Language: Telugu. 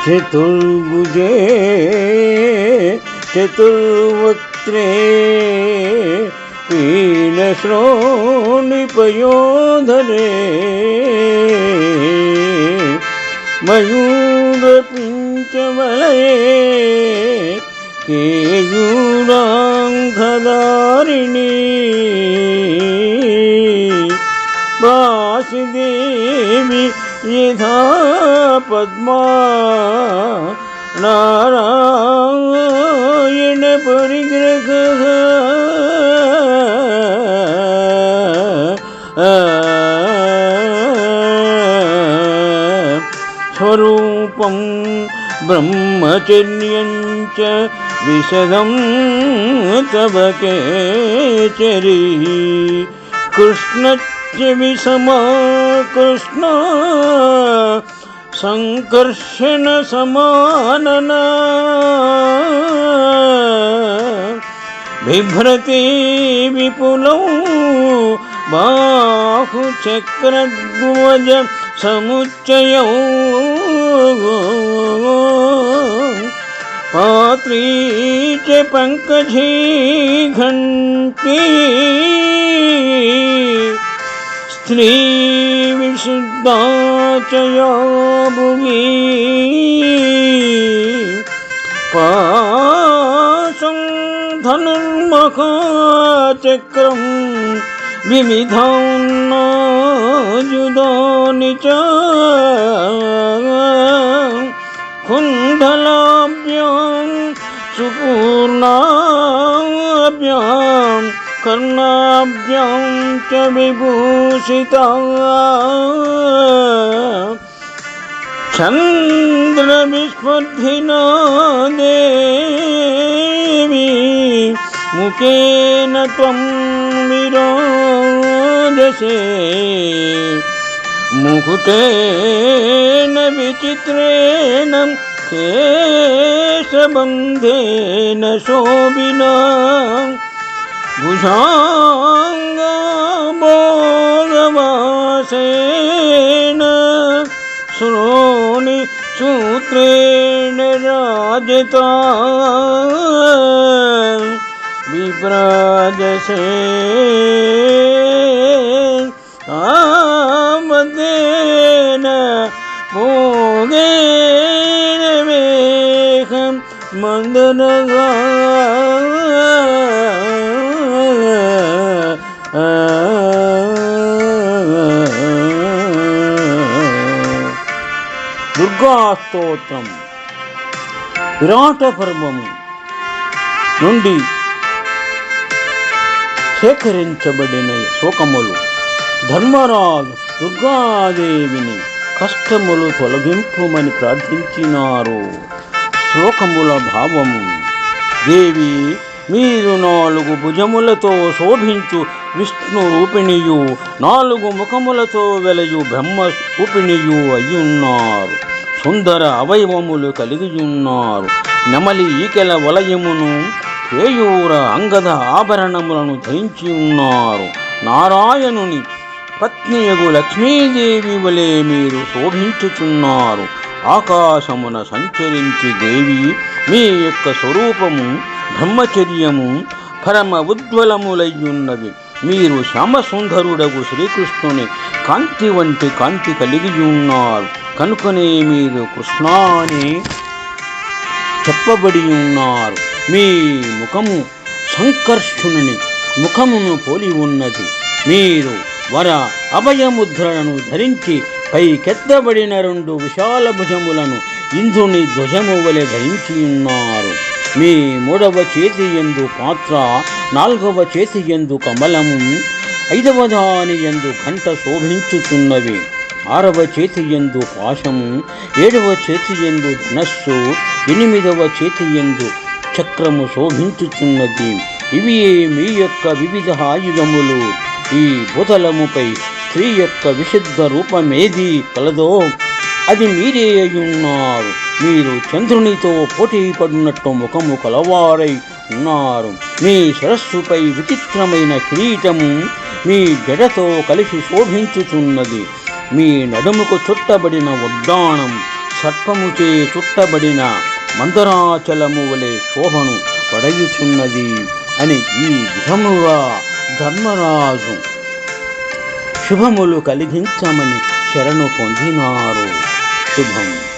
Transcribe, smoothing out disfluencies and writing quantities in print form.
चतुर्भुजे चतुर्वक्त्रे पीनश्रोणिपयोधरे मयूरपिञ्चवलये केयूराङ्घधारिणी वासुदेवी यथा पद्मा नारायण परिग्रहः स्वरूपं ब्रह्मचर्यं च विशदं तव केचरी कृष्णस्य विषमा कृष्ण संकर्षण समानना बिभ्रति विपुलौ बाहुचक्रध्वज समुच्चयौ पात्री च पंकजी घंटी स्त्री विशुद्धा च या भुवि पाशं धनुर्महाचक्रं विविधान्नायुधानि च कुण्डलाभ्यां सुपूर्णाभ्यां कर्णाभ्यां च विभूषिता चन्द्रविस्फुर्धिना देवी मुखेन त्वं विराजसे मुकुटेन विचित्रेण केशबन्धेन शोभिना भुजाङ्गभोगवासेन श्रोणि सूत्रेण राजता विभ्राजसे आमदेन भोगेन मेघं मन्दनगा దుర్గా స్తోత్రం విరాట పర్వము నుండి సేకరించబడిన శ్లోకములు. ధర్మరాజు దుర్గాదేవిని కష్టములు తొలగింపుమని ప్రార్థించినారు. శ్లోకముల భావము: దేవి, మీరు 4 భుజములతో శోభించు విష్ణు రూపిణియు, 4 ముఖములతో వెలయు బ్రహ్మ రూపిణియు అయ్యున్నారు. సుందర అవయవములు కలిగియున్నారు. నెమలి ఈకెల వలయమును, కేయూర అంగద ఆభరణములను ధరించి ఉన్నారు. నారాయణుని పత్నియగు లక్ష్మీదేవి వలె మీరు శోభించుచున్నారు. ఆకాశమున సంచరించి దేవి, మీ యొక్క స్వరూపము బ్రహ్మచర్యము పరమ ఉజ్వలములయ్యున్నవి. మీరు శ్యామసుందరుడగు శ్రీకృష్ణుని కాంతి వంటి కాంతి కలిగి ఉన్నారు. కనుకనే మీరు కృష్ణ అని చెప్పబడి ఉన్నారు. మీ ముఖము సంకర్షణుని ముఖమును పోలి ఉన్నది. మీరు వర అభయముద్రలను ధరించి పైకెత్తబడిన 2 విశాల భుజములను ఇంద్రుని ధ్వజము వలె ధరించి ఉన్నారు. మీ 3వ చేతి యందు పాత్ర, 4వ చేతి యందు కమలము, 5వ దాని యందు ఘంట శోభించుతున్నవి. 6వ చేతి యందు పాశము, 7వ చేతి యందు ధనస్సు, 8వ చేతి యందు చక్రము శోభించుచున్నది. ఇవి మీ యొక్క వివిధ ఆయుధములు. ఈ భూతలముపై స్త్రీ యొక్క విశుద్ధ రూపమేది కలదో అది మీరే అయ్యున్నారు. మీరు చంద్రునితో పోటీ పడినట్టు ముఖము కలవారై ఉన్నారు. మీ శిరస్సుపై విచిత్రమైన కిరీటము మీ జడతో కలిసి శోభించుచున్నది. మీ నడుముకు చుట్టబడిన ఉద్దానం సర్పముచే చుట్టబడిన మందరాచలము వలె శోభను పడయుచున్నది అని ఈ విధముగా ధర్మరాజు శుభములు కలిగించమని శరణు పొందినారు. శుభం.